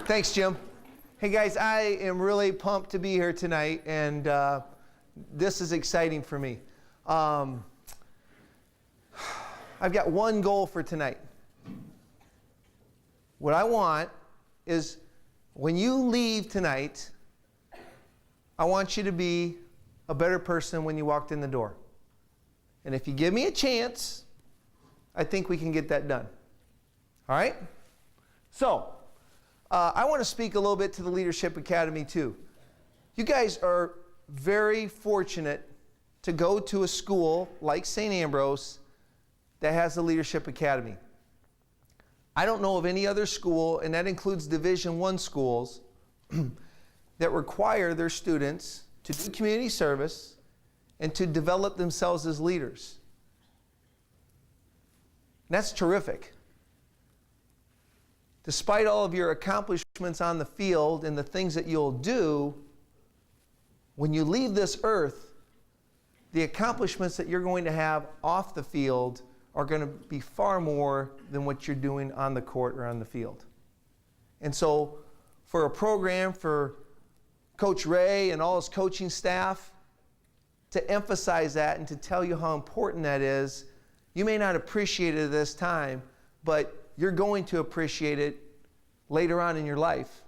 Thanks, Jim. Hey guys, I am really pumped to be here tonight, and this is exciting for me. I've got one goal for tonight. What I want is when you leave tonight, I want you to be a better person when you walked in the door. And if you give me a chance, I think we can get that done. All right? So, I want to speak a little bit to the Leadership Academy too. You guys are very fortunate to go to a school like St. Ambrose that has a Leadership Academy. I don't know of any other school, and that includes Division I schools, that require their students to do community service and to develop themselves as leaders. And that's terrific. Despite all of your accomplishments on the field and the things that you'll do, when you leave this earth, the accomplishments that you're going to have off the field are going to be far more than what you're doing on the court or on the field. And so for a program for Coach Ray and all his coaching staff to emphasize that and to tell you how important that is, you may not appreciate it at this time, but you're going to appreciate it later on in your life.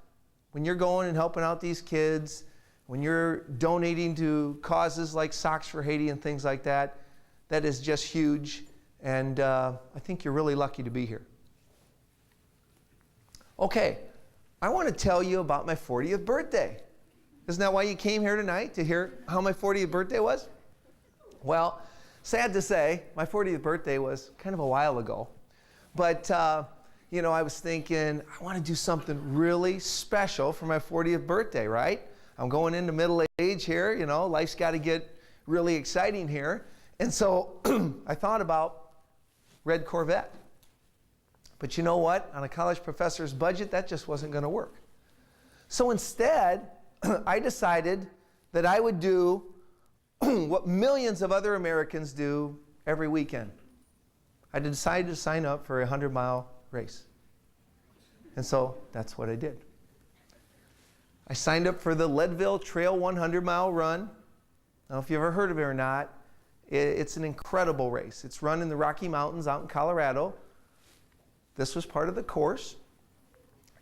When you're going and helping out these kids, when you're donating to causes like Socks for Haiti and things like that, that is just huge. And I think you're really lucky to be here. Okay, I want to tell you about my 40th birthday. Isn't that why you came here tonight, to hear how my 40th birthday was? Well, sad to say, my 40th birthday was kind of a while ago. But, you know, I was thinking, I want to do something really special for my 40th birthday, right? I'm going into middle age here, you know, life's got to get really exciting here. And so I thought about red Corvette. But you know what? On a college professor's budget, that just wasn't going to work. So instead, I decided that I would do what millions of other Americans do every weekend. I decided to sign up for a 100-mile race. And so that's what I did. I signed up for the Leadville Trail 100-mile run. I don't know if you've ever heard of it or not. It's an incredible race. It's run in the Rocky Mountains out in Colorado. This was part of the course.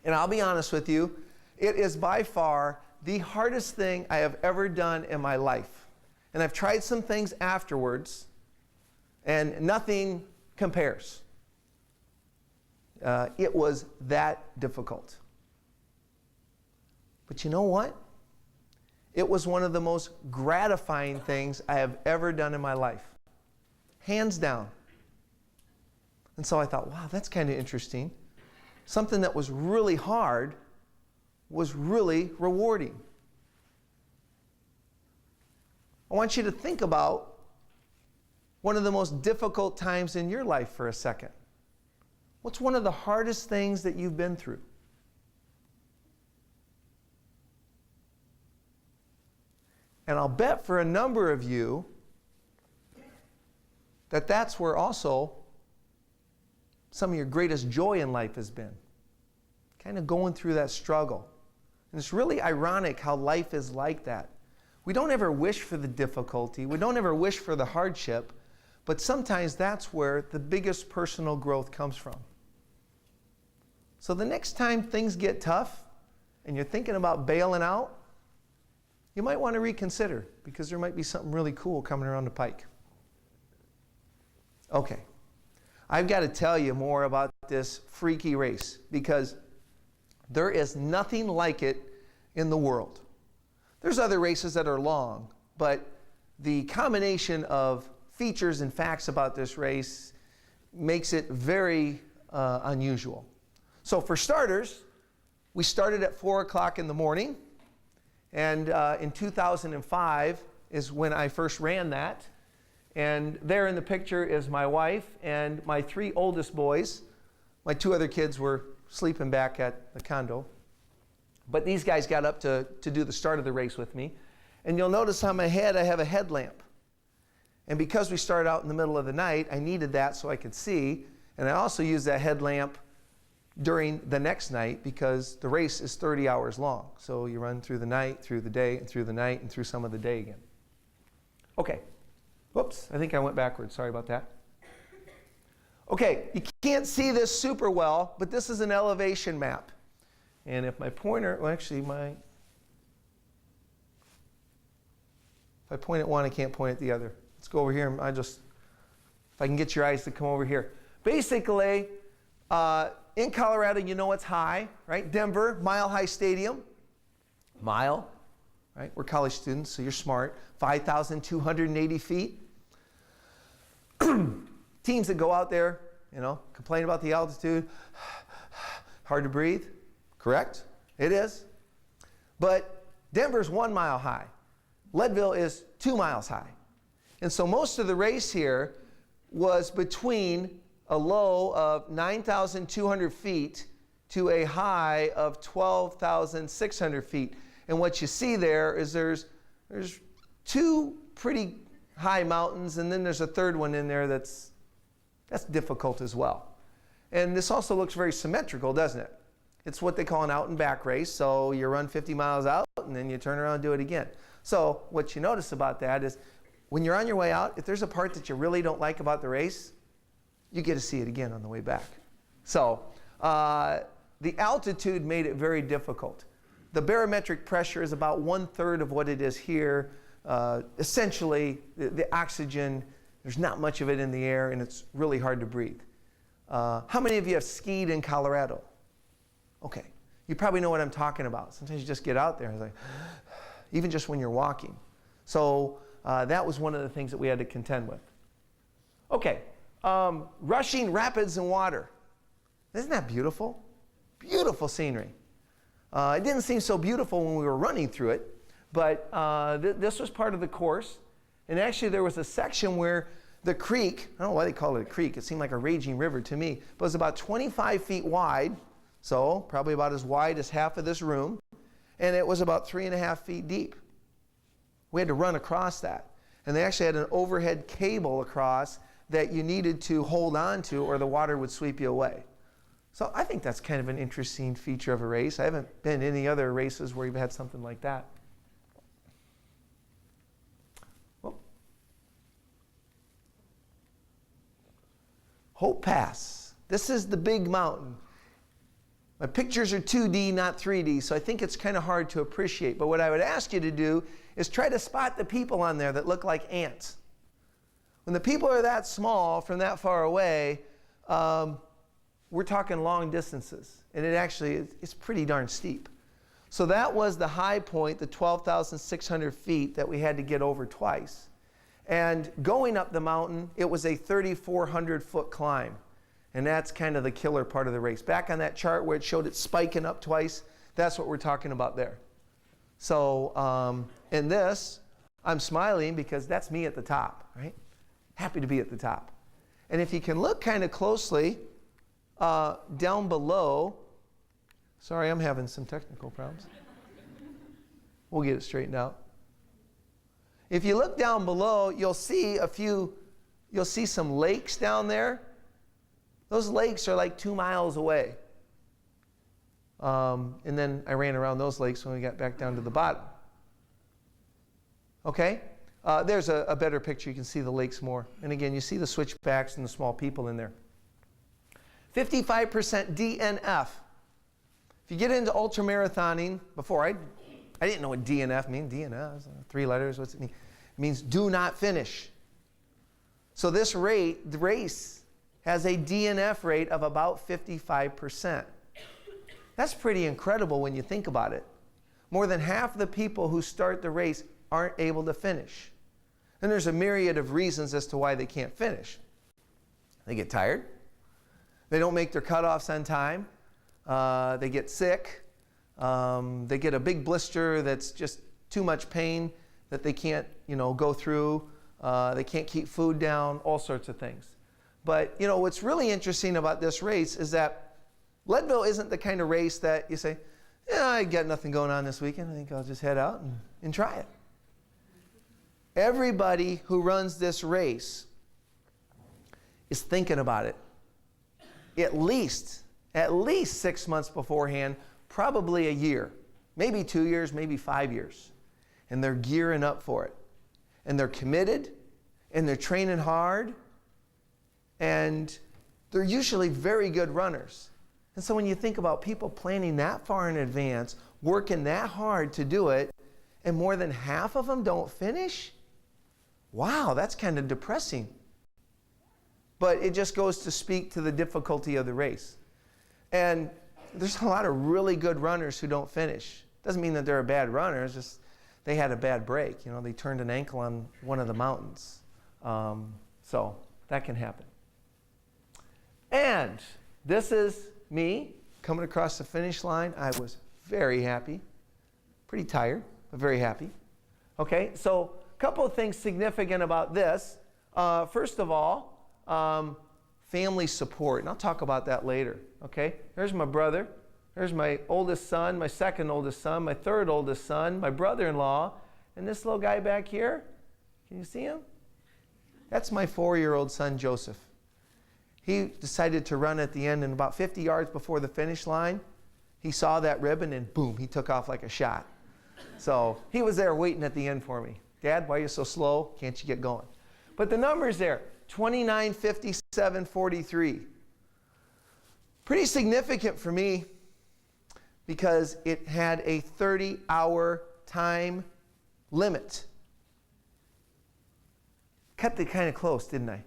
And I'll be honest with you, it is by far the hardest thing I have ever done in my life. And I've tried some things afterwards, and nothing compares. It was that difficult. But you know what? It was one of the most gratifying things I have ever done in my life. Hands down. And so I thought, wow, that's kind of interesting. Something that was really hard was really rewarding. I want you to think about one of the most difficult times in your life for a second. What's one of the hardest things that you've been through? And I'll bet for a number of you that that's where also some of your greatest joy in life has been. Kind of going through that struggle. And it's really ironic how life is like that. We don't ever wish for the difficulty. We don't ever wish for the hardship. But sometimes that's where the biggest personal growth comes from. So the next time things get tough and you're thinking about bailing out, you might want to reconsider, because there might be something really cool coming around the pike. Okay, I've got to tell you more about this freaky race, because there is nothing like it in the world. There's other races that are long, but the combination of features and facts about this race makes it very unusual. So for starters, we started at 4 o'clock in the morning. And in 2005 is when I first ran that. And there in the picture is my wife and my 3 oldest boys. My 2 other kids were sleeping back at the condo. But these guys got up to do the start of the race with me. And you'll notice on my head I have a headlamp. And because we started out in the middle of the night, I needed that so I could see. And I also used that headlamp during the next night because the race is 30 hours long. So you run through the night, through the day, and through the night, and through some of the day again. Okay. Whoops, I think I went backwards. Sorry about that. Okay, you can't see this super well, but this is an elevation map. And if my pointer, well actually if I point at one, I can't point at the other. Let's go over here and if I can get your eyes to come over here. Basically, in Colorado, you know it's high, right? Denver, Mile High Stadium. Mile, right? We're college students, so you're smart. 5,280 feet. Teams that go out there, complain about the altitude. Hard to breathe. Correct? It is. But Denver's 1 mile high. Leadville is 2 miles high. And so most of the race here was between a low of 9,200 feet to a high of 12,600 feet. And what you see there is there's 2 pretty high mountains, and then there's a third one in there that's difficult as well. And this also looks very symmetrical, doesn't it? It's what they call an out and back race. So you run 50 miles out, and then you turn around and do it again. So what you notice about that is when you're on your way out, if there's a part that you really don't like about the race, you get to see it again on the way back. So the altitude made it very difficult. The barometric pressure is about 1/3 of what it is here. Essentially, the oxygen, there's not much of it in the air, and it's really hard to breathe. How many of you have skied in Colorado? Okay. You probably know what I'm talking about. Sometimes you just get out there and it's like, even just when you're walking. So that was one of the things that we had to contend with. Okay. Rushing rapids and water. Isn't that beautiful? Beautiful scenery. It didn't seem so beautiful when we were running through it, but this was part of the course. And actually there was a section where the creek, I don't know why they call it a creek, it seemed like a raging river to me, but it was about 25 feet wide, so probably about as wide as half of this room, and it was about 3.5 feet deep. We had to run across that. And they actually had an overhead cable across that you needed to hold on to or the water would sweep you away. So I think that's kind of an interesting feature of a race. I haven't been in any other races where you've had something like that. Well, Hope Pass. This is the big mountain. My pictures are 2D, not 3D, so I think it's kind of hard to appreciate. But what I would ask you to do is try to spot the people on there that look like ants. When the people are that small from that far away, we're talking long distances. And it's pretty darn steep. So that was the high point, the 12,600 feet that we had to get over twice. And going up the mountain, it was a 3,400 foot climb. And that's kind of the killer part of the race. Back on that chart where it showed it spiking up twice, that's what we're talking about there. So in this, I'm smiling because that's me at the top, right? Happy to be at the top. And if you can look kind of closely down below, sorry, I'm having some technical problems. We'll get it straightened out. If you look down below, you'll see some lakes down there. Those lakes are like 2 miles away. And then I ran around those lakes when we got back down to the bottom. Okay? There's a better picture. You can see the lakes more. And again, you see the switchbacks and the small people in there. 55% DNF. If you get into ultramarathoning, before I didn't know what DNF means. DNF, 3 letters, what's it mean? It means do not finish. So this the race has a DNF rate of about 55%. That's pretty incredible when you think about it. More than half the people who start the race aren't able to finish. And there's a myriad of reasons as to why they can't finish. They get tired. They don't make their cutoffs on time. They get sick. They get a big blister that's just too much pain that they can't, go through. They can't keep food down, all sorts of things. But, what's really interesting about this race is that Leadville isn't the kind of race that you say, yeah, I got nothing going on this weekend. I think I'll just head out and try it. Everybody who runs this race is thinking about it at least at least 6 months beforehand, probably a year, maybe 2 years, maybe 5 years. And they're gearing up for it. And they're committed, and they're training hard, and they're usually very good runners. And so when you think about people planning that far in advance, working that hard to do it, and more than half of them don't finish, wow, that's kind of depressing. But it just goes to speak to the difficulty of the race. And there's a lot of really good runners who don't finish. Doesn't mean that they're a bad runner, it's just they had a bad break. You know, they turned an ankle on one of the mountains. So that can happen. And this is me coming across the finish line. I was very happy. Pretty tired, but very happy. Okay, so a couple of things significant about this. First of all, family support. And I'll talk about that later. Okay, there's my brother. There's my oldest son, my second oldest son, my third oldest son, my brother-in-law, and this little guy back here. Can you see him? That's my 4-year-old son, Joseph. He decided to run at the end, and about 50 yards before the finish line, he saw that ribbon, and boom, he took off like a shot. So he was there waiting at the end for me. Dad, why are you so slow? Can't you get going? But the number's there, 29, 57, 43. Pretty significant for me because it had a 30-hour time limit. Cut it kind of close, didn't I?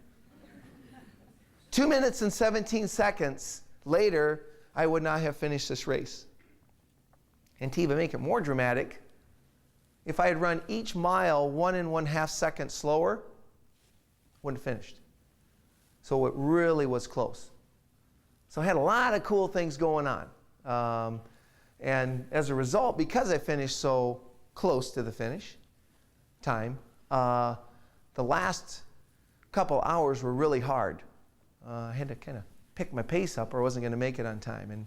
2 minutes and 17 seconds later, I would not have finished this race. And to even make it more dramatic, if I had run each mile 1 1/2 seconds slower, wouldn't have finished. So it really was close. So I had a lot of cool things going on. And as a result, because I finished so close to the finish time, the last couple hours were really hard. I had to kind of pick my pace up or I wasn't going to make it on time. And,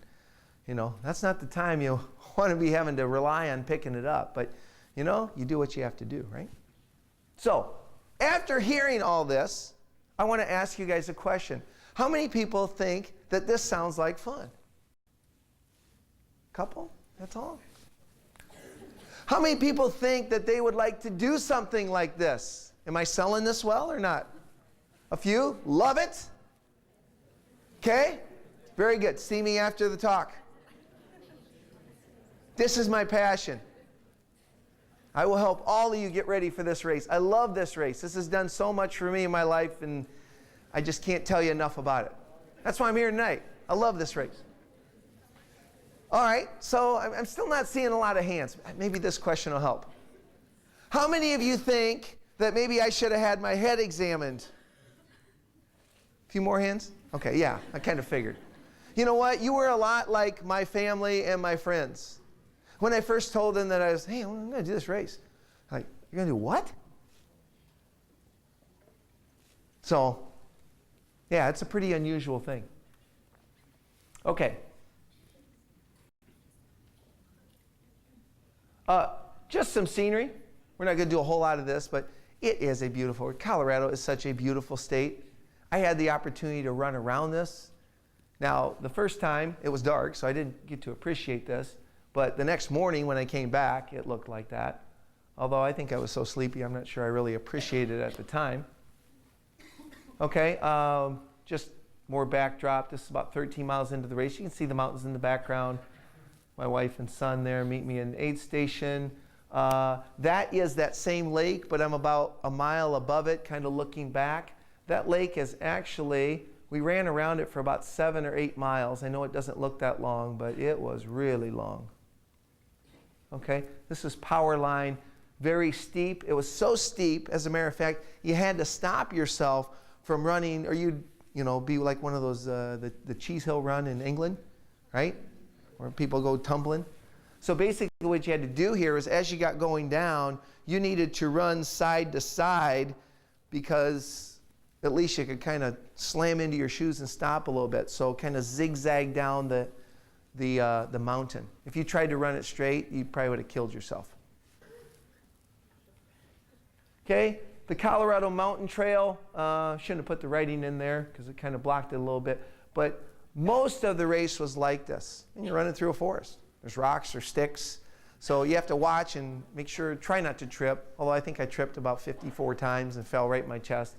you know, that's not the time you want to be having to rely on picking it up. But, you know, you do what you have to do, right? So, after hearing all this, I want to ask you guys a question. How many people think that this sounds like fun? Couple? That's all? How many people think that they would like to do something like this? Am I selling this well or not? A few? Love it? Okay? Very good. See me after the talk. This is my passion. I will help all of you get ready for this race. I love this race. This has done so much for me in my life, and I just can't tell you enough about it. That's why I'm here tonight. I love this race. All right, so I'm still not seeing a lot of hands. Maybe this question will help. How many of you think that maybe I should have had my head examined? A few more hands? Okay, yeah, I kind of figured. You know what? You were a lot like my family and my friends. When I first told them that I was, hey, I'm going to do this race. Like, you're going to do what? So, yeah, it's a pretty unusual thing. Okay. Just some scenery. We're not going to do a whole lot of this, but it is a beautiful, Colorado is such a beautiful state. I had the opportunity to run around this. Now, the first time, it was dark, so I didn't get to appreciate this. But the next morning when I came back, it looked like that. Although I think I was so sleepy, I'm not sure I really appreciated it at the time. Okay, just more backdrop. This is about 13 miles into the race. You can see the mountains in the background. My wife and son there meet me in aid station. That is that same lake, but I'm about a mile above it, kind of looking back. That lake is actually, we ran around it for about 7 or 8 miles. I know it doesn't look that long, but it was really long. Okay, this is power line, very steep. It was so steep, as a matter of fact, you had to stop yourself from running, or you'd, you know, be like one of those, the Cheese Hill Run in England, right? Where people go tumbling. So basically what you had to do here is as you got going down, you needed to run side to side because at least you could kind of slam into your shoes and stop a little bit. So kind of zigzag down the mountain. If you tried to run it straight, you probably would have killed yourself. Okay, the Colorado Mountain Trail, shouldn't have put the writing in there because it kind of blocked it a little bit. But Most of the race was like this. And you're running through a forest. There's rocks or sticks. So you have to watch and make sure, try not to trip. Although I think I tripped about 54 times and fell right in my chest.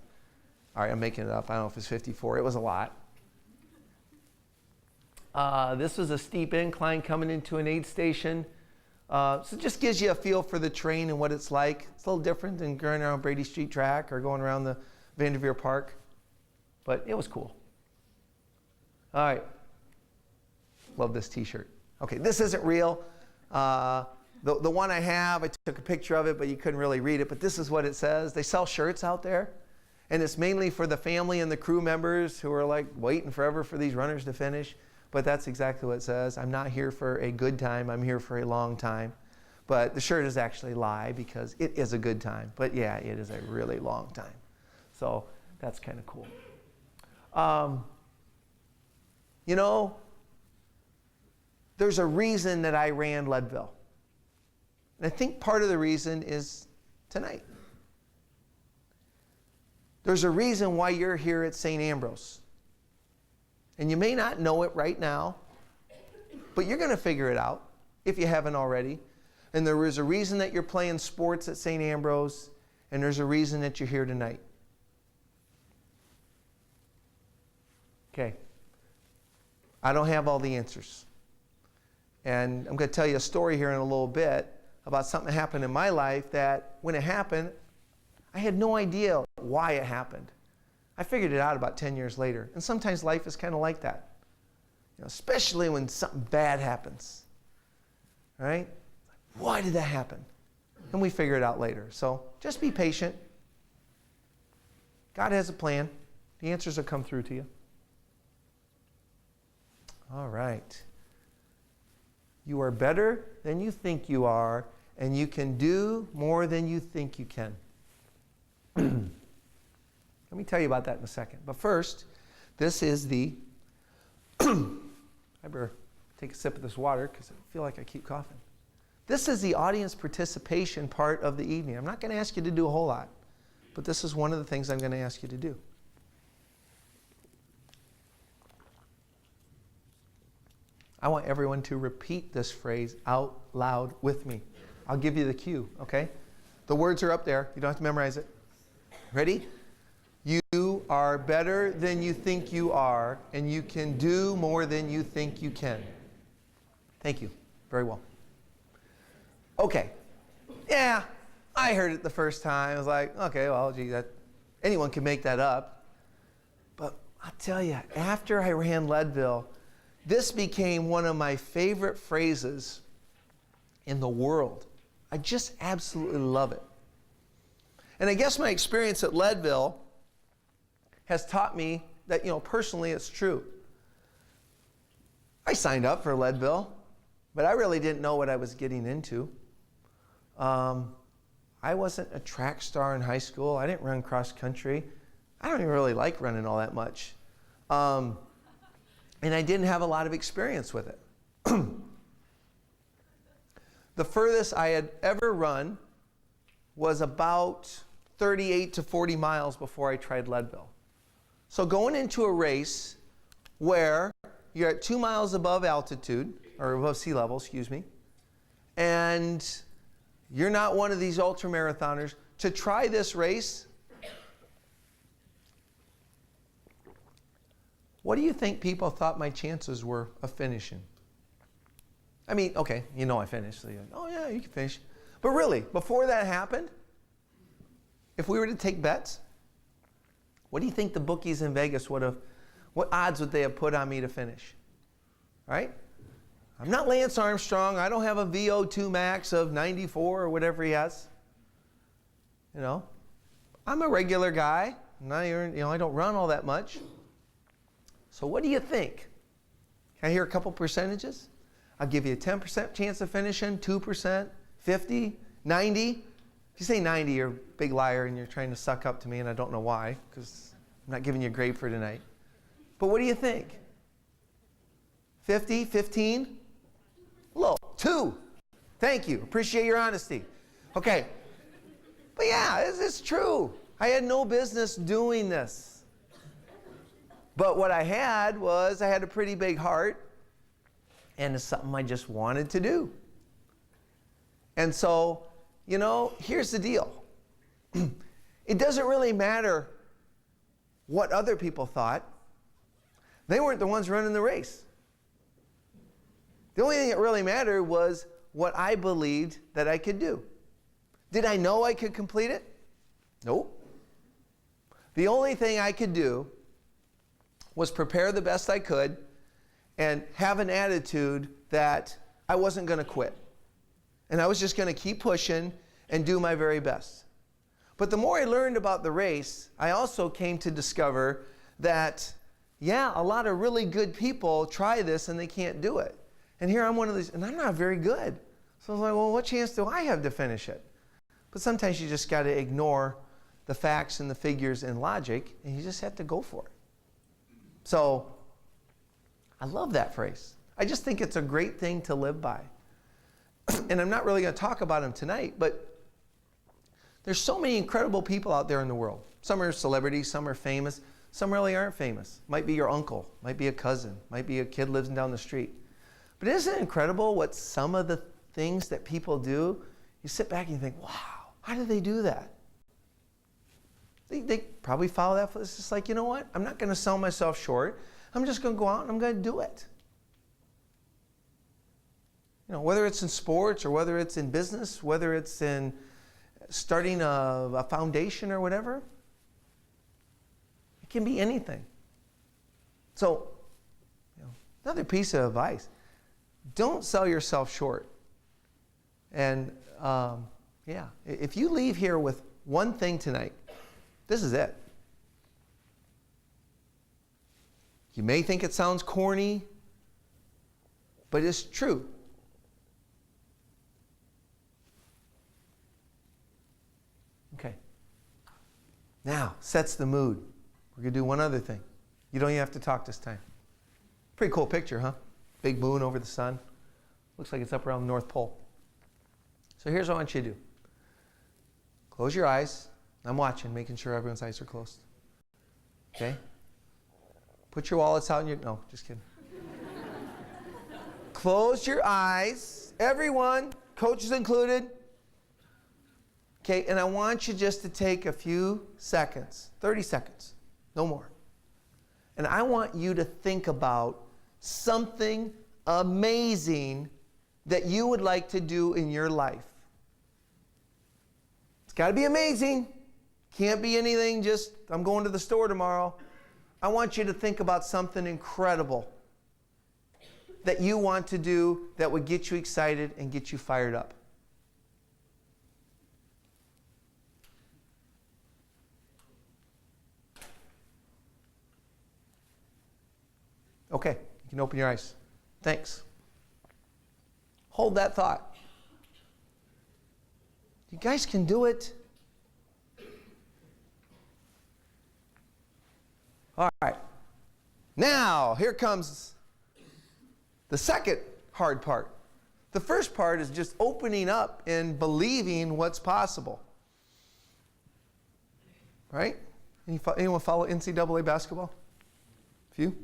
All right, I'm making it up. I don't know if it's 54. It was a lot. This was a steep incline coming into an aid station. So it just gives you a feel for the terrain and what it's like. It's a little different than going around Brady Street track or going around the Vanderveer Park. But it was cool. All right. Love this t-shirt. Okay, this isn't real. The one I have, I took a picture of it, but you couldn't really read it. But this is what it says. They sell shirts out there. And it's mainly for the family and the crew members who are like waiting forever for these runners to finish. But that's exactly what it says. I'm not here for a good time. I'm here for a long time. But the shirt is actually a lie because it is a good time. But yeah, it is a really long time. So that's kind of cool. You know, there's a reason that I ran Leadville. And I think part of the reason is tonight. There's a reason why you're here at St. Ambrose. And you may not know it right now, but you're going to figure it out if you haven't already. And there is a reason that you're playing sports at St. Ambrose, and there's a reason that you're here tonight. Okay. I don't have all the answers. And I'm going to tell you a story here in a little bit about something that happened in my life that when it happened, I had no idea why it happened. I figured it out about 10 years later. And sometimes life is kind of like that. You know, especially when something bad happens. Right? Why did that happen? And we figure it out later. So just be patient. God has a plan. The answers will come through to you. All right. You are better than you think you are, and you can do more than you think you can. Let me tell you about that in a second. But first, this is the... I better take a sip of this water because I feel like I keep coughing. This is the audience participation part of the evening. I'm not going to ask you to do a whole lot, but this is one of the things I'm going to ask you to do. I want everyone to repeat this phrase out loud with me. I'll give you the cue, okay? The words are up there. You don't have to memorize it. Ready? You are better than you think you are, and you can do more than you think you can. Thank you. Very well. Okay. Yeah, I heard it the first time. I was like, okay, well, gee, anyone can make that up. But I'll tell you, after I ran Leadville, this became one of my favorite phrases in the world. I just absolutely love it. And I guess my experience at Leadville has taught me that, you know, personally it's true. I signed up for Leadville, but I really didn't know what I was getting into. I wasn't a track star in high school. I didn't run cross country. I don't even really like running all that much. And I didn't have a lot of experience with it. The furthest I had ever run was about 38 to 40 miles before I tried Leadville. So going into a race where you're at 2 miles above altitude, or above sea level, excuse me, and you're not one of these ultra marathoners, to try this race, what do you think people thought my chances were of finishing? I mean, okay, you know I finished. So you're like, oh yeah, you can finish. But really, before that happened, if we were to take bets, what do you think the bookies in Vegas what odds would they have put on me to finish? Right? I'm not Lance Armstrong. I don't have a VO2 max of 94 or whatever he has. You know, I'm a regular guy. I don't run all that much. So what do you think? Can I hear a couple percentages? I'll give you a 10% chance of finishing, 2%, 50, 90. If you say 90, you're a big liar and you're trying to suck up to me, and I don't know why, because I'm not giving you a grade for tonight. But what do you think? 50, 15? Low. 2. Thank you. Appreciate your honesty. Okay. But yeah, it's true. I had no business doing this. But what I had a pretty big heart, and it's something I just wanted to do. And so, here's the deal. It doesn't really matter what other people thought. They weren't the ones running the race. The only thing that really mattered was what I believed that I could do. Did I know I could complete it? Nope. The only thing I could do was prepare the best I could and have an attitude that I wasn't going to quit. And I was just going to keep pushing and do my very best. But the more I learned about the race, I also came to discover that, a lot of really good people try this and they can't do it. And here I'm one of these, and I'm not very good. So I was like, well, what chance do I have to finish it? But sometimes you just got to ignore the facts and the figures and logic, and you just have to go for it. So I love that phrase. I just think it's a great thing to live by. And I'm not really going to talk about them tonight, but there's so many incredible people out there in the world. Some are celebrities, some are famous, some really aren't famous. Might be your uncle, might be a cousin, might be a kid living down the street. But isn't it incredible what some of the things that people do? You sit back and you think, wow, how do they do that? They probably follow that. It's just like, you know what? I'm not going to sell myself short. I'm just going to go out and I'm going to do it. Whether it's in sports or whether it's in business, whether it's in starting a foundation or whatever, it can be anything. So, another piece of advice, don't sell yourself short. And if you leave here with one thing tonight, this is it. You may think it sounds corny, but it's true. Okay. Now, sets the mood. We're going to do one other thing. You don't even have to talk this time. Pretty cool picture, huh? Big moon over the sun. Looks like it's up around the North Pole. So here's what I want you to do. Close your eyes. I'm watching, making sure everyone's eyes are closed. Okay? Put your wallets out in your... No, just kidding. Close your eyes. Everyone, coaches included. Okay, and I want you just to take a few seconds, 30 seconds, no more. And I want you to think about something amazing that you would like to do in your life. It's got to be amazing. Can't be anything just, I'm going to the store tomorrow. I want you to think about something incredible that you want to do that would get you excited and get you fired up. Okay, you can open your eyes. Thanks. Hold that thought. You guys can do it. All right. Now, here comes the second hard part. The first part is just opening up and believing what's possible. Right? Anyone follow NCAA basketball? A few?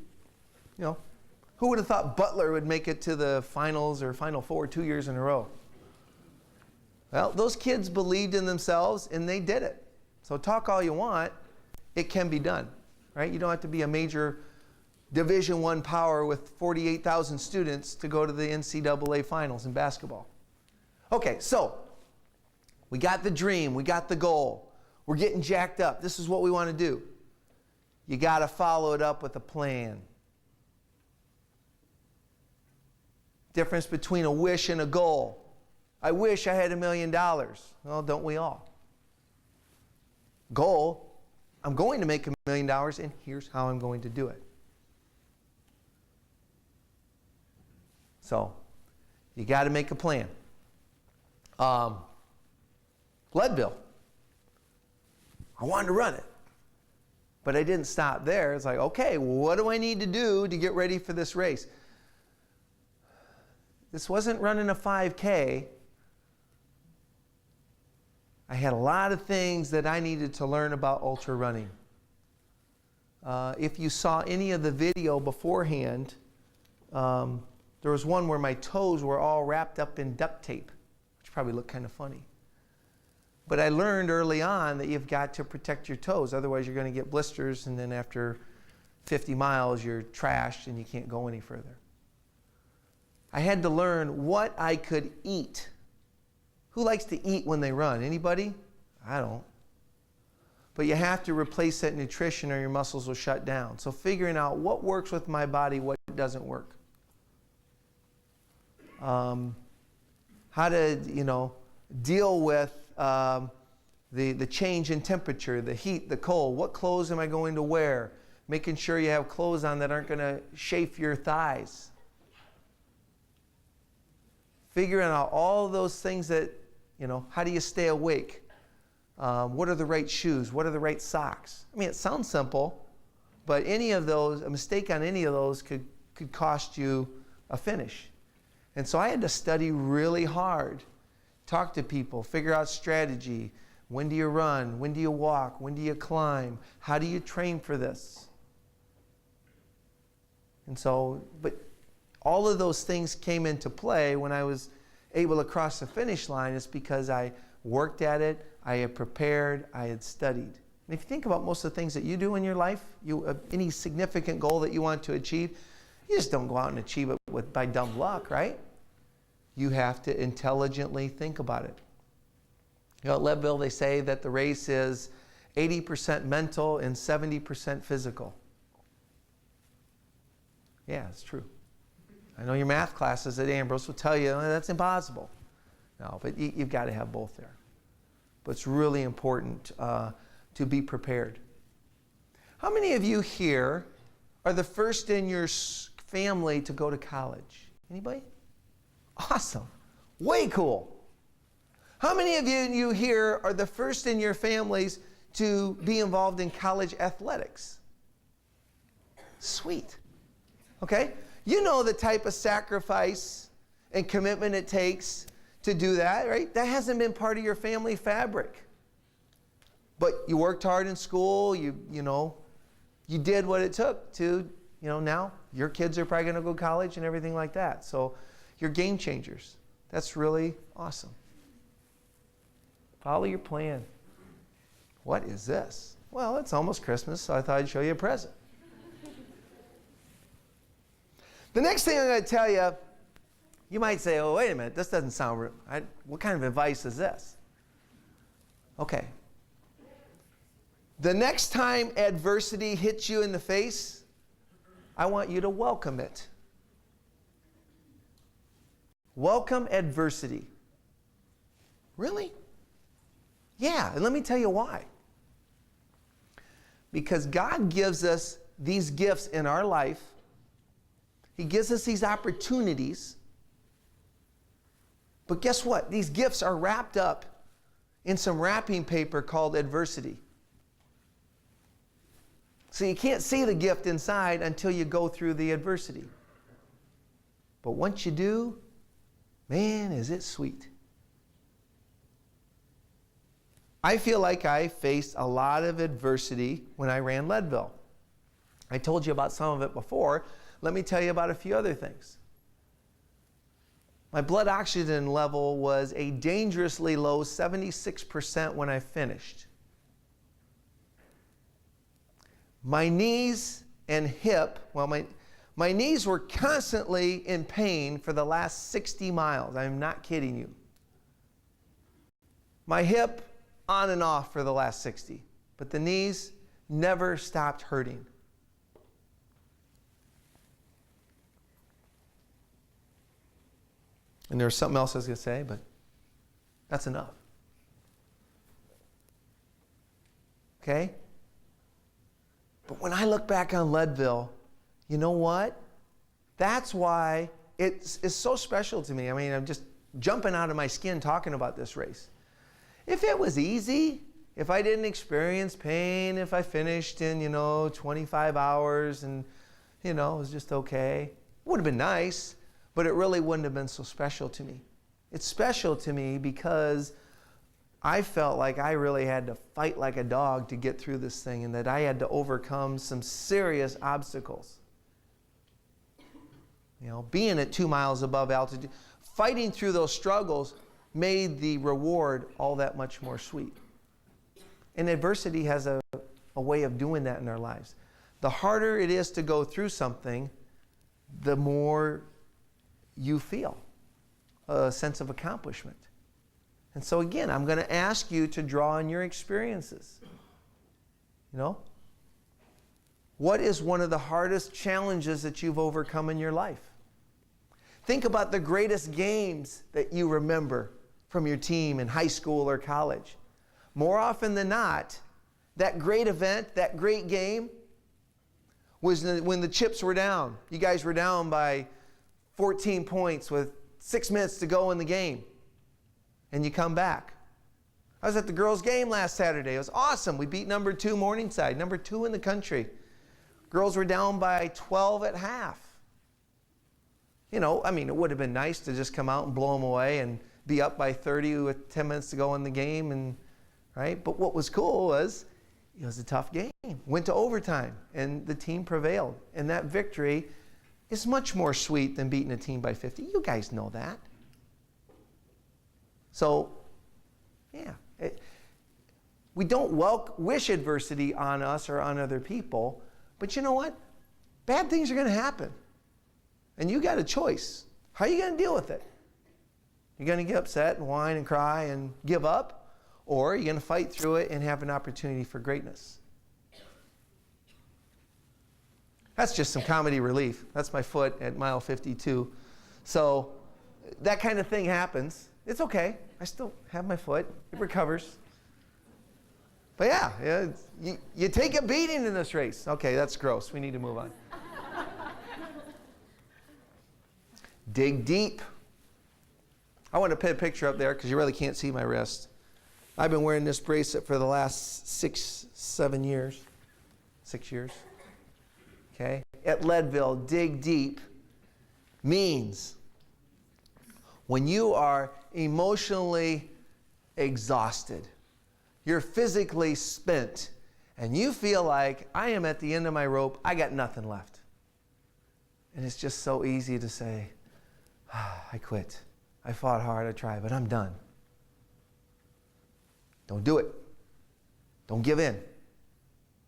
Who would have thought Butler would make it to the finals or Final Four 2 years in a row? Well, those kids believed in themselves and they did it. So talk all you want, it can be done, right? You don't have to be a major Division I power with 48,000 students to go to the NCAA finals in basketball. Okay, so we got the dream, we got the goal. We're getting jacked up. This is what we want to do. You got to follow it up with a plan. Difference between a wish and a goal. I wish I had $1 million. Well, don't we all? Goal, I'm going to make $1 million, and here's how I'm going to do it. So, you got to make a plan. Leadville. I wanted to run it. But I didn't stop there. It's like, okay, what do I need to do to get ready for this race? This wasn't running a 5K. I had a lot of things that I needed to learn about ultra running. If you saw any of the video beforehand, there was one where my toes were all wrapped up in duct tape, which probably looked kind of funny. But I learned early on that you've got to protect your toes, otherwise you're going to get blisters, and then after 50 miles you're trashed and you can't go any further. I had to learn what I could eat. Who likes to eat when they run? Anybody? I don't. But you have to replace that nutrition or your muscles will shut down. So figuring out what works with my body, what doesn't work. How to, deal with the change in temperature, the heat, the cold. What clothes am I going to wear? Making sure you have clothes on that aren't going to chafe your thighs. Figuring out all those things that, how do you stay awake? What are the right shoes? What are the right socks? I mean, it sounds simple, but a mistake on any of those could cost you a finish. And so I had to study really hard, talk to people, figure out strategy. When do you run? When do you walk? When do you climb? How do you train for this? And so, but all of those things came into play when I was able to cross the finish line. It's because I worked at it, I had prepared, I had studied. And if you think about most of the things that you do in your life, any significant goal that you want to achieve, you just don't go out and achieve it by dumb luck, right? You have to intelligently think about it. At Leadville, they say that the race is 80% mental and 70% physical. Yeah, it's true. I know your math classes at Ambrose will tell you that's impossible. No, but you've got to have both there. But it's really important to be prepared. How many of you here are the first in your family to go to college? Anybody? Awesome. Way cool. How many of you here are the first in your families to be involved in college athletics? Sweet. Okay? You know the type of sacrifice and commitment it takes to do that, right? That hasn't been part of your family fabric. But you worked hard in school, you did what it took to, now your kids are probably going to go to college and everything like that. So you're game changers. That's really awesome. Follow your plan. What is this? Well, it's almost Christmas, so I thought I'd show you a present. The next thing I'm going to tell you, you might say, oh, wait a minute, this doesn't sound real. What kind of advice is this? Okay. The next time adversity hits you in the face, I want you to welcome it. Welcome adversity. Really? Yeah, and let me tell you why. Because God gives us these gifts in our life. He gives us these opportunities. But guess what? These gifts are wrapped up in some wrapping paper called adversity. So you can't see the gift inside until you go through the adversity. But once you do, man, is it sweet. I feel like I faced a lot of adversity when I ran Leadville. I told you about some of it before. Let me tell you about a few other things. My blood oxygen level was a dangerously low 76% when I finished. My knees and hip, my knees were constantly in pain for the last 60 miles. I'm not kidding you. My hip, on and off for the last 60. But the knees never stopped hurting. And there was something else I was going to say, but that's enough. Okay? But when I look back on Leadville, you know what? That's why it's so special to me. I mean, I'm just jumping out of my skin talking about this race. If it was easy, if I didn't experience pain, if I finished in, 25 hours and, it was just okay, it would have been nice, but it really wouldn't have been so special to me. It's special to me because I felt like I really had to fight like a dog to get through this thing, and that I had to overcome some serious obstacles. You know, being at 2 miles above altitude, fighting through those struggles made the reward all that much more sweet. And adversity has a way of doing that in our lives. The harder it is to go through something, the more you feel a sense of accomplishment. And so again, I'm going to ask you to draw on your experiences. You know? What is one of the hardest challenges that you've overcome in your life? Think about the greatest games that you remember from your team in high school or college. More often than not, that great event, that great game, was when the chips were down. You guys were down by 14 points with 6 minutes to go in the game. And you come back. I was at the girls' game last Saturday. It was awesome. We beat number 2 Morningside, number 2 in the country. Girls were down by 12 at half. You know, I mean, it would have been nice to just come out and blow them away and be up by 30 with 10 minutes to go in the game, and right? But what was cool was it was a tough game. Went to overtime, and the team prevailed. And that victory is much more sweet than beating a team by 50. You guys know that. So, yeah. We don't wish adversity on us or on other people, but you know what? Bad things are going to happen. And you got a choice. How are you going to deal with it? You're going to get upset and whine and cry and give up? Or you're going to fight through it and have an opportunity for greatness? That's just some comedy relief. That's my foot at mile 52. So that kind of thing happens. It's okay. I still have my foot. It recovers. But yeah, you take a beating in this race. Okay, that's gross. We need to move on. Dig deep. I want to put a picture up there because you really can't see my wrist. I've been wearing this bracelet for the last 7 years. 6 years. Okay? At Leadville, dig deep means when you are emotionally exhausted, you're physically spent, and you feel like I am at the end of my rope, I got nothing left. And it's just so easy to say, I quit. I fought hard, I tried, but I'm done. Don't do it. Don't give in.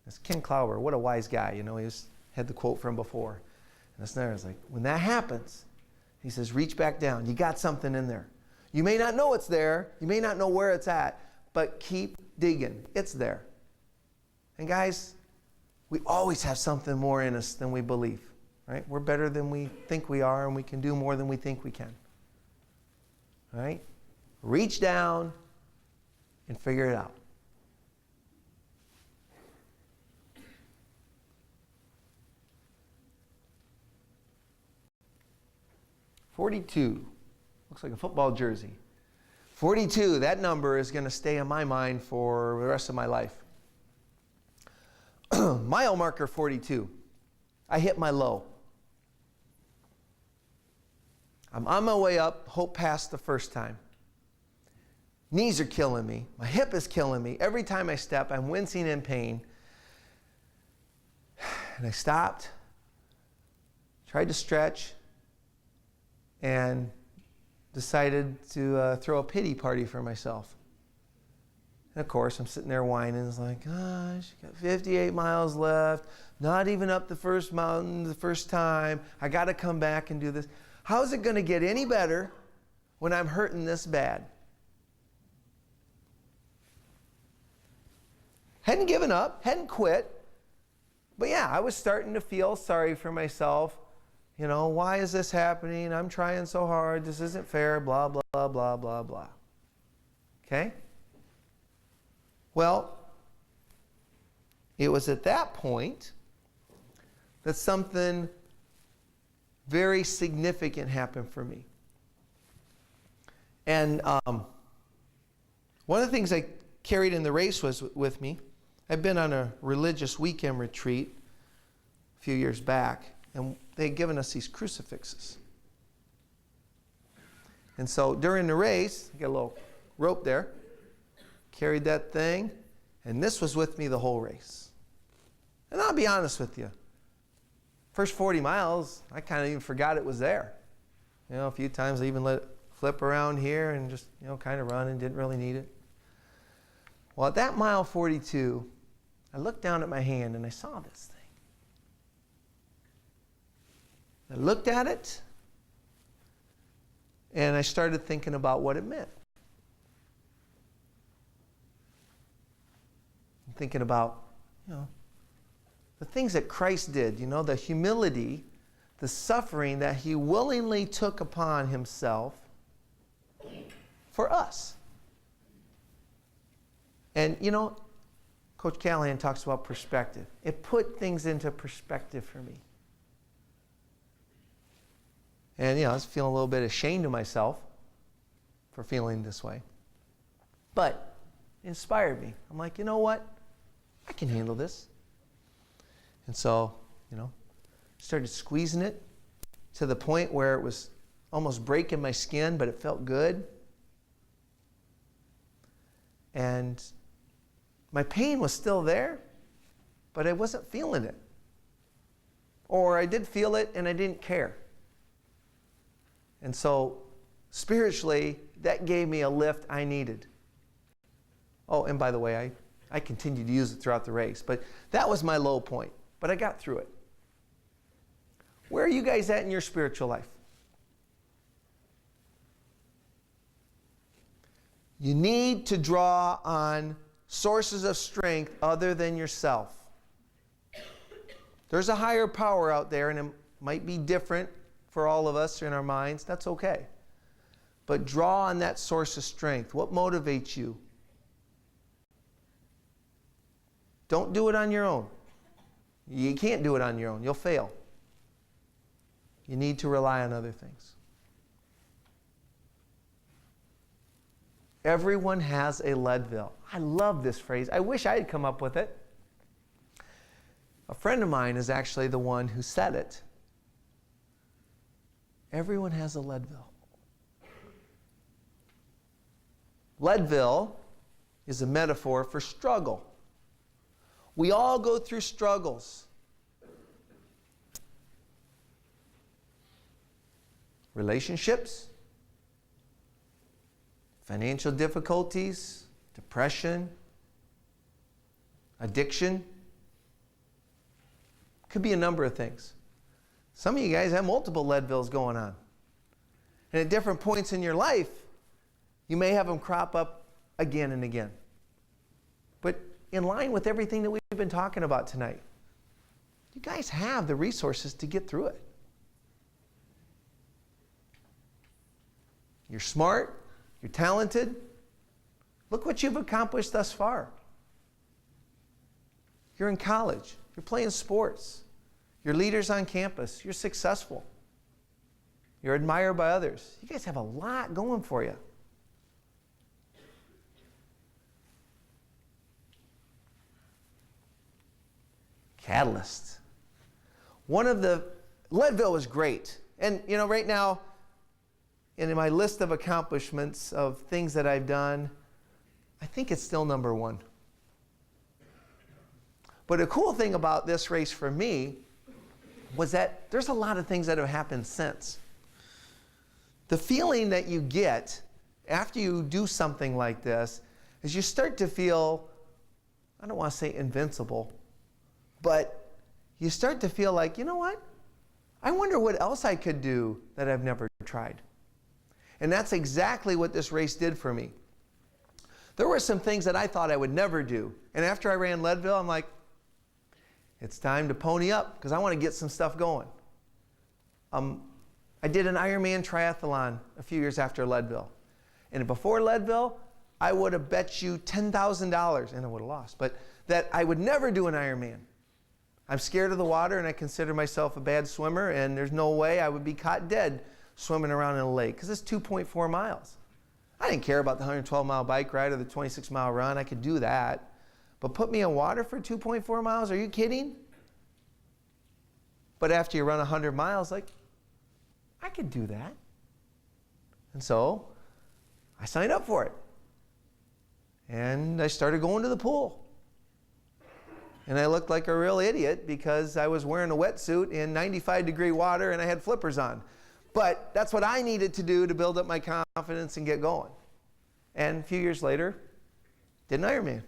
That's Ken Clower. What a wise guy. You know, he had the quote from before. And this there is like, when that happens, he says, reach back down. You got something in there. You may not know it's there. You may not know where it's at, but keep digging. It's there. And guys, we always have something more in us than we believe. Right? We're better than we think we are, and we can do more than we think we can. All right? Reach down and figure it out. $42. Looks like a football jersey. 42, that number is going to stay in my mind for the rest of my life. Mile marker 42. I hit my low. I'm on my way up, hope passed the first time. Knees are killing me. My hip is killing me. Every time I step, I'm wincing in pain. And I stopped, tried to stretch, and decided to throw a pity party for myself. And of course, I'm sitting there whining. It's like, gosh, got 58 miles left. Not even up the first mountain the first time. I got to come back and do this. How is it going to get any better when I'm hurting this bad? Hadn't given up, hadn't quit. But yeah, I was starting to feel sorry for myself. You know, why is this happening? I'm trying so hard. This isn't fair, blah, blah, blah, blah, blah. Okay? Well, it was at that point that something very significant happened for me. And one of the things I carried in the race was with me. I'd been on a religious weekend retreat a few years back, and they had given us these crucifixes. And so during the race, I got a little rope there. carried that thing, and this was with me the whole race. And I'll be honest with you. First 40 miles, I kind of even forgot it was there. A few times I even let it flip around here and just, kind of run and didn't really need it. Well, at that mile 42, I looked down at my hand and I saw this thing. I looked at it and I started thinking about what it meant. I'm thinking about, the things that Christ did, the humility, the suffering that he willingly took upon himself for us. And, Coach Callahan talks about perspective. It put things into perspective for me. And, I was feeling a little bit ashamed of myself for feeling this way. But it inspired me. I'm like, you know what? I can handle this. And so, started squeezing it to the point where it was almost breaking my skin, but it felt good. And my pain was still there, but I wasn't feeling it. Or I did feel it and I didn't care. And so, spiritually, that gave me a lift I needed. Oh, and by the way, I continued to use it throughout the race, but that was my low point. But I got through it. Where are you guys at in your spiritual life? You need to draw on sources of strength other than yourself. There's a higher power out there, and it might be different for all of us in our minds. That's okay. But draw on that source of strength. What motivates you? Don't do it on your own. You can't do it on your own. You'll fail. You need to rely on other things. Everyone has a Leadville. I love this phrase. I wish I had come up with it. A friend of mine is actually the one who said it. Everyone has a Leadville. Leadville is a metaphor for struggle. We all go through struggles. Relationships, financial difficulties, depression, addiction. Could be a number of things. Some of you guys have multiple Leadvilles going on. And at different points in your life, you may have them crop up again and again. But in line with everything that we've been talking about tonight, you guys have the resources to get through it. You're smart. You're talented. Look what you've accomplished thus far. You're in college. You're playing sports. You're leaders on campus. You're successful. You're admired by others. You guys have a lot going for you. Catalyst. One of the, Leadville was great. And, right now, in my list of accomplishments of things that I've done, I think it's still number one. But a cool thing about this race for me was that there's a lot of things that have happened since. The feeling that you get after you do something like this is you start to feel, I don't want to say invincible, but you start to feel like, you know what? I wonder what else I could do that I've never tried. And that's exactly what this race did for me. There were some things that I thought I would never do. And after I ran Leadville, I'm like, it's time to pony up because I want to get some stuff going. I did an Ironman triathlon a few years after Leadville. And before Leadville, I would have bet you $10,000, and I would have lost, but that I would never do an Ironman. I'm scared of the water, and I consider myself a bad swimmer, and there's no way I would be caught dead swimming around in a lake because it's 2.4 miles. I didn't care about the 112-mile bike ride or the 26-mile run. I could do that. But put me in water for 2.4 miles? Are you kidding? But after you run 100 miles, I could do that. And so I signed up for it. And I started going to the pool. And I looked like a real idiot because I was wearing a wetsuit in 95-degree water and I had flippers on. But that's what I needed to do to build up my confidence and get going. And a few years later, did an Ironman.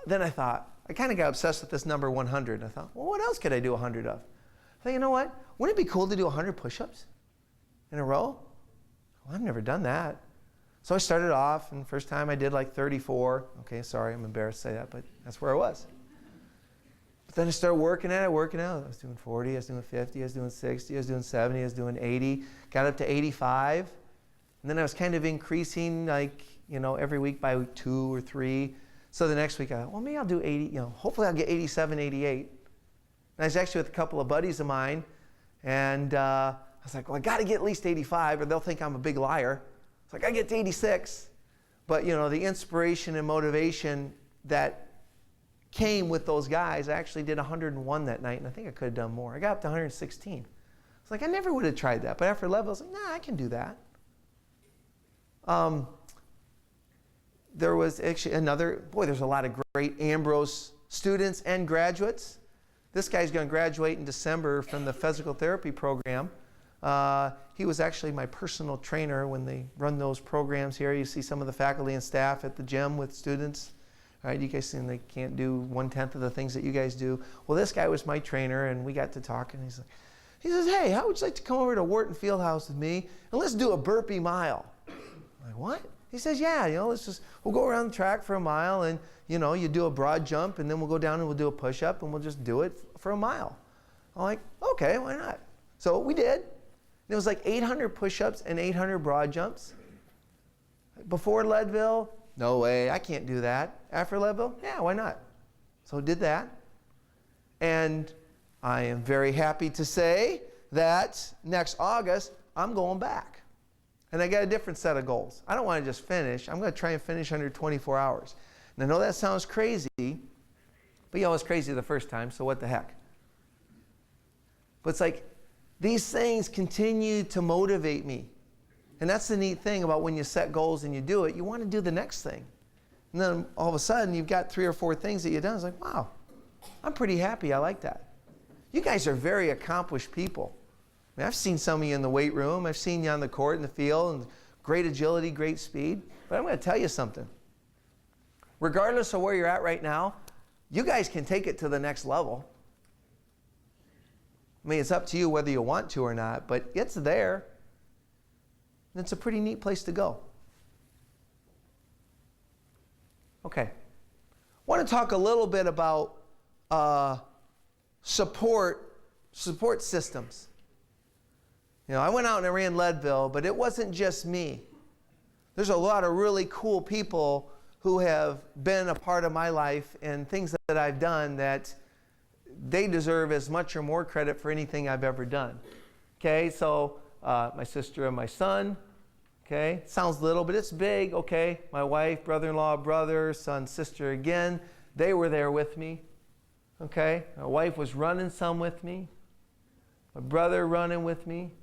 Then I thought, I kind of got obsessed with this number 100. I thought, well, what else could I do 100 of? I thought, you know what? Wouldn't it be cool to do 100 push-ups in a row? Well, I've never done that. So I started off, and the first time I did like 34. Okay, sorry, I'm embarrassed to say that, but that's where I was. But then I started working at it. I was doing 40, I was doing 50, I was doing 60, I was doing 70, I was doing 80. Got up to 85. And then I was kind of increasing, like, every week by 2 or 3. So the next week I thought, well, maybe I'll do 80, hopefully I'll get 87, 88. And I was actually with a couple of buddies of mine, and I was like, well, I got to get at least 85 or they'll think I'm a big liar. It's like, I get to 86. But, the inspiration and motivation that came with those guys, I actually did 101 that night, and I think I could have done more. I got up to 116. It's like, I never would have tried that. But after 11, I was like, nah, I can do that. There was actually there's a lot of great Ambrose students and graduates. This guy's going to graduate in December from the physical therapy program. He was actually my personal trainer when they run those programs here. You see some of the faculty and staff at the gym with students. All right, you guys see they can't do 1/10 of the things that you guys do. Well, this guy was my trainer, and we got to talking. He says, hey, how would you like to come over to Wharton Fieldhouse with me, and let's do a burpee mile? I'm like, what? He says, yeah, we'll go around the track for a mile, and, you do a broad jump, and then we'll go down and we'll do a push-up, and we'll just do it for a mile. I'm like, okay, why not? So we did. It was like 800 push-ups and 800 broad jumps. Before Leadville, no way, I can't do that. After Leadville, yeah, why not? So did that. And I am very happy to say that next August, I'm going back. And I got a different set of goals. I don't want to just finish. I'm going to try and finish under 24 hours. And I know that sounds crazy, but it was crazy the first time, so what the heck? But it's like, these things continue to motivate me. And that's the neat thing about when you set goals and you do it, you want to do the next thing. And then all of a sudden, you've got 3 or 4 things that you've done. It's like, wow, I'm pretty happy. I like that. You guys are very accomplished people. I mean, I've seen some of you in the weight room. I've seen you on the court, in the field, and great agility, great speed. But I'm going to tell you something. Regardless of where you're at right now, you guys can take it to the next level. I mean, it's up to you whether you want to or not, but it's there. And it's a pretty neat place to go. Okay. I want to talk a little bit about support systems. I went out and I ran Leadville, but it wasn't just me. There's a lot of really cool people who have been a part of my life and things that I've done that they deserve as much or more credit for anything I've ever done. Okay, so my sister and my son, okay, sounds little, but it's big, okay. My wife, brother-in-law, brother, son, sister again, they were there with me, okay. My wife was running some with me. My brother running with me.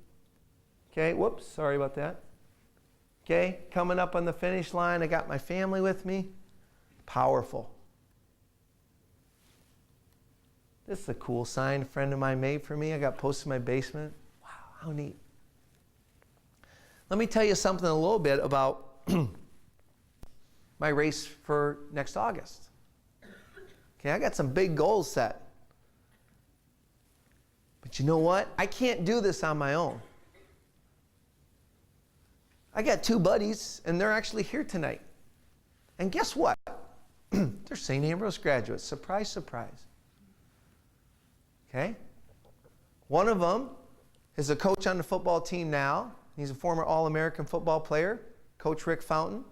Okay, whoops, sorry about that. Okay, coming up on the finish line, I got my family with me. Powerful. This is a cool sign a friend of mine made for me. I got posted in my basement. Wow, how neat. Let me tell you something a little bit about my race for next August. Okay, I got some big goals set. But you know what? I can't do this on my own. I got 2 buddies, and they're actually here tonight. And guess what? They're St. Ambrose graduates. Surprise, surprise. Okay? One of them is a coach on the football team now. He's a former All-American football player, Coach Rick Fountain.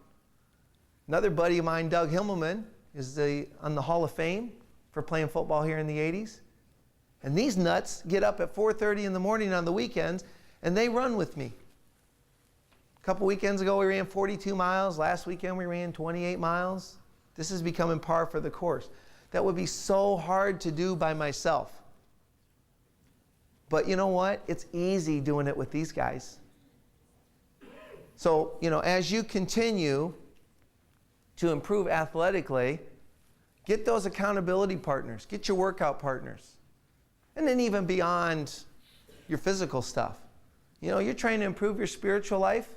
Another buddy of mine, Doug Himmelman, is on the Hall of Fame for playing football here in the 80s. And these nuts get up at 4:30 in the morning on the weekends, and they run with me. A couple weekends ago, we ran 42 miles. Last weekend, we ran 28 miles. This is becoming par for the course. That would be so hard to do by myself. But you know what? It's easy doing it with these guys. So, as you continue to improve athletically, get those accountability partners, get your workout partners. And then even beyond your physical stuff. You know, you're trying to improve your spiritual life,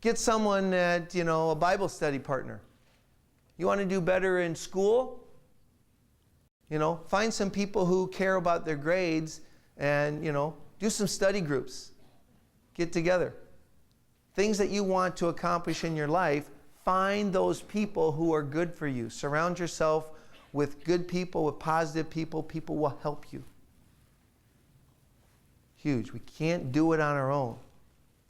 get someone that, you know, a Bible study partner. You want to do better in school? You know, find some people who care about their grades and, you know, do some study groups. Get together. Things that you want to accomplish in your life, find those people who are good for you. Surround yourself with good people, with positive people. People will help you. Huge. We can't do it on our own.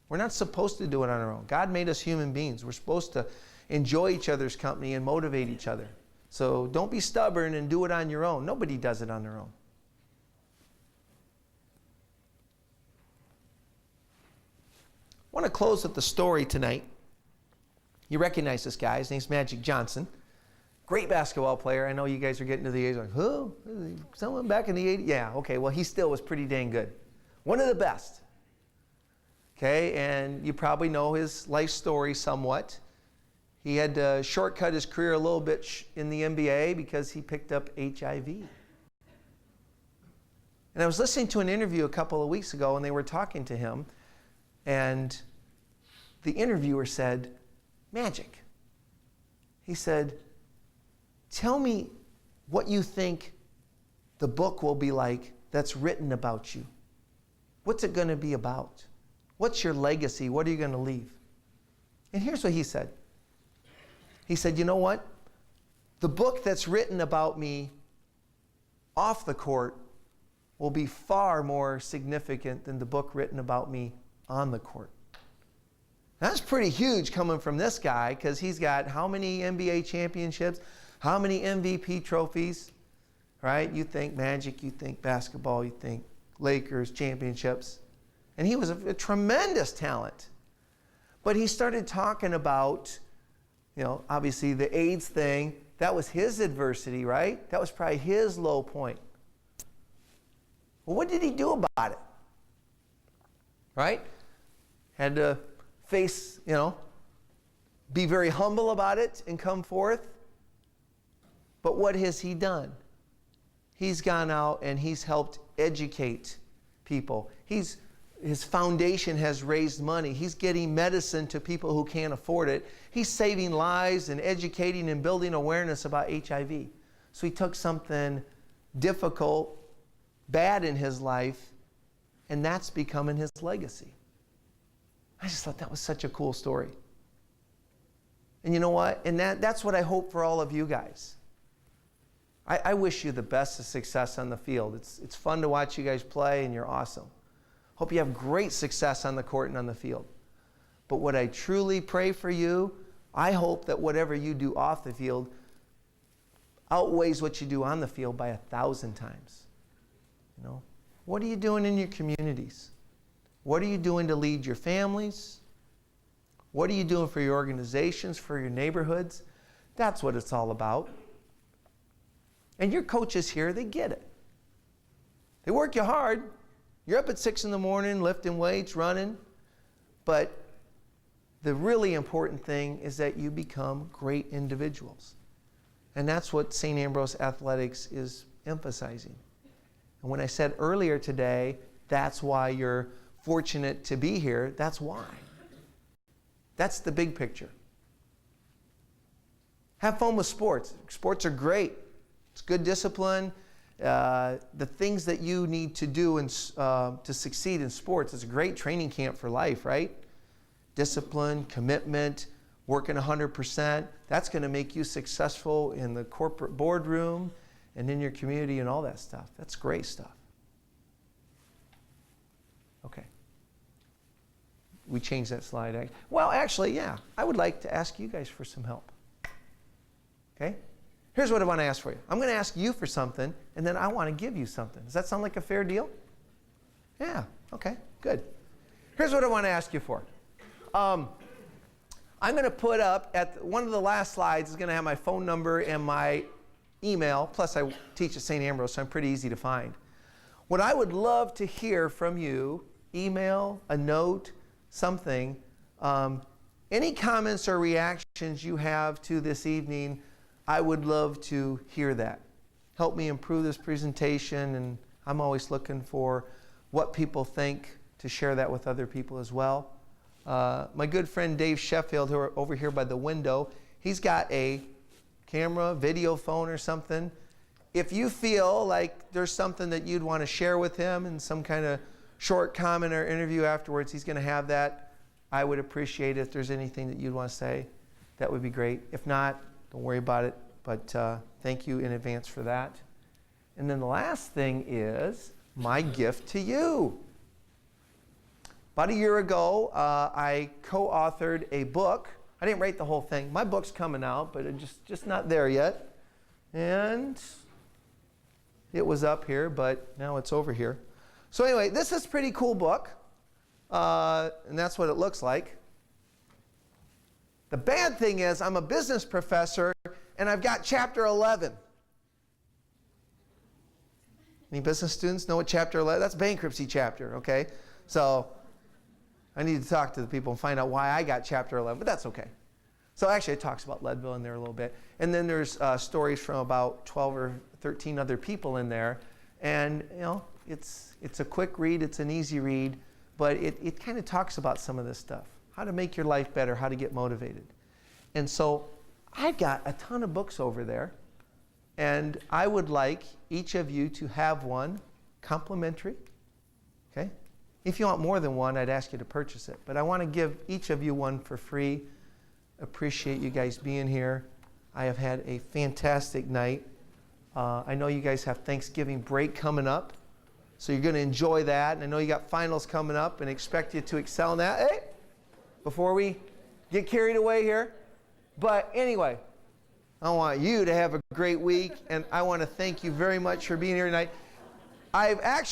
We're not supposed to do it on our own. God made us human beings. We're supposed to enjoy each other's company and motivate each other. So don't be stubborn and do it on your own. Nobody does it on their own. I want to close with the story tonight. You recognize this guy. His name's Magic Johnson. Great basketball player. I know you guys are getting to the age like, who? Someone back in the 80s? Yeah, okay. Well, he still was pretty dang good. One of the best. Okay, and you probably know his life story somewhat. He had to shortcut his career a little bit in the NBA because he picked up HIV. And I was listening to an interview a couple of weeks ago, and they were talking to him, and the interviewer said, Magic. He said, tell me what you think the book will be like that's written about you. What's it going to be about? What's your legacy? What are you going to leave? And here's what he said. He said, you know what? The book that's written about me off the court will be far more significant than the book written about me on the court. That's pretty huge coming from this guy, because he's got how many NBA championships, how many MVP trophies, right? You think Magic, you think basketball, you think Lakers championships. And he was a tremendous talent. But he started talking about, you know, obviously the AIDS thing. That was his adversity, right? That was probably his low point. Well, what did he do about it? Right? Had to face, you know, be very humble about it and come forth. But what has he done? He's gone out and he's helped educate people. His foundation has raised money. He's getting medicine to people who can't afford it. He's saving lives and educating and building awareness about HIV. So he took something difficult, bad in his life, and that's becoming his legacy. I just thought that was such a cool story. And you know what? And that's what I hope for all of you guys. I wish you the best of success on the field. It's fun to watch you guys play, and you're awesome. Hope you have great success on the court and on the field. But what I truly pray for you, I hope that whatever you do off the field outweighs what you do on the field by 1,000 times. You know, what are you doing in your communities? What are you doing to lead your families? What are you doing for your organizations, for your neighborhoods? That's what it's all about. And your coaches here, they get it. They work you hard. You're up at 6 in the morning, lifting weights, running. But the really important thing is that you become great individuals. And that's what St. Ambrose Athletics is emphasizing. And when I said earlier today, that's why you're fortunate to be here, that's why. That's the big picture. Have fun with sports. Sports are great. It's good discipline. The things that you need to do to succeed in sports is a great training camp for life, right? Discipline, commitment, working 100%. That's going to make you successful in the corporate boardroom and in your community and all that stuff. That's great stuff. Okay. We changed that slide. Well, actually, yeah. I would like to ask you guys for some help. Okay? Here's what I want to ask for you. I'm going to ask you for something, and then I want to give you something. Does that sound like a fair deal? Yeah. Okay. Good. Here's what I want to ask you for. I'm going to put up at one of the last slides is going to have my phone number and my email. Plus, I teach at St. Ambrose, so I'm pretty easy to find. What I would love to hear from you, email, a note, something, Any comments or reactions you have to this evening, I would love to hear that. Help me improve this presentation, and I'm always looking for what people think to share that with other people as well. My good friend Dave Sheffield, who are over here by the window, he's got a camera, video phone or something. If you feel like there's something that you'd want to share with him in some kind of short comment or interview afterwards, he's going to have that. I would appreciate it if there's anything that you'd want to say. That would be great. If not, don't worry about it. But thank you in advance for that. And then the last thing is my gift to you. About a year ago, I co-authored a book. I didn't write the whole thing. My book's coming out, but it's just not there yet. And it was up here, but now it's over here. So anyway, this is a pretty cool book. And that's what it looks like. The bad thing is I'm a business professor, and I've got chapter 11. Any business students know what chapter 11? That's bankruptcy chapter, okay? So I need to talk to the people and find out why I got chapter 11, but that's okay. So actually it talks about Leadville in there a little bit. And then there's stories from about 12 or 13 other people in there. And, you know, it's a quick read, it's an easy read, but it kind of talks about some of this stuff. How to make your life better, how to get motivated. And so I've got a ton of books over there, and I would like each of you to have one complimentary, okay? If you want more than one, I'd ask you to purchase it. But I want to give each of you one for free. Appreciate you guys being here. I have had a fantastic night. I know you guys have Thanksgiving break coming up, so you're going to enjoy that. And I know you got finals coming up and expect you to excel in that. Hey, before we get carried away here. But anyway, I want you to have a great week, and I want to thank you very much for being here tonight. I've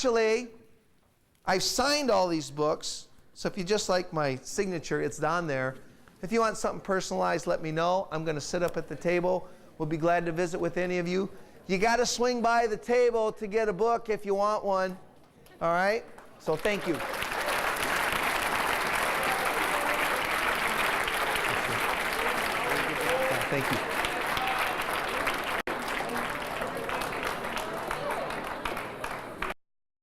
signed all these books, so if you just like my signature, it's on there. If you want something personalized, let me know. I'm going to sit up at the table. We'll be glad to visit with any of you. You got to swing by the table to get a book if you want one. All right? So thank you. Thank you.